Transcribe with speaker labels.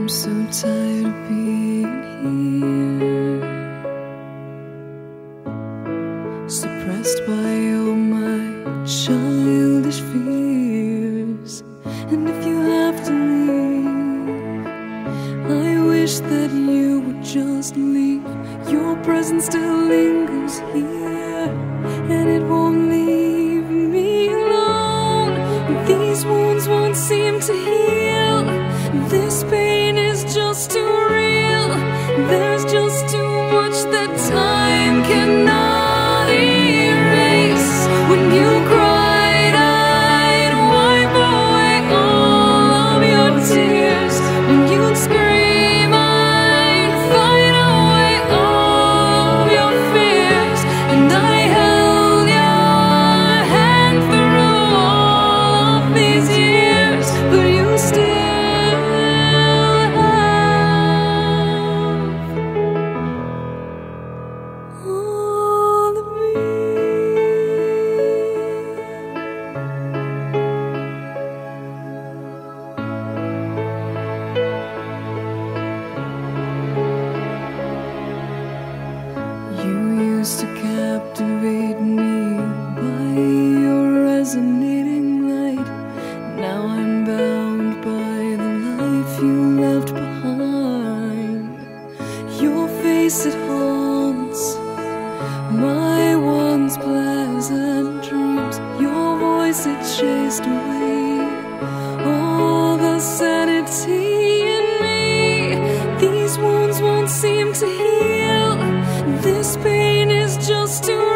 Speaker 1: I'm so tired of being here, suppressed by all my childish fears. And if you have to leave, I wish that you would just leave. Your presence still lingers here, and it won't leave me alone. These wounds won't seem to heal. This pain is just too real. There's just too much that time cannot erase. When you cried, I'd wipe away all of your tears. When you'd scream, I'd fight away all of your fears. And I held your hand through all of these years, but you still to captivate me by your resonating light. Now I'm bound by the life you left behind. Your face, it haunts my once pleasant dreams. Your voice, it chased away all the sanity in me. These wounds won't seem to heal. This pain is just too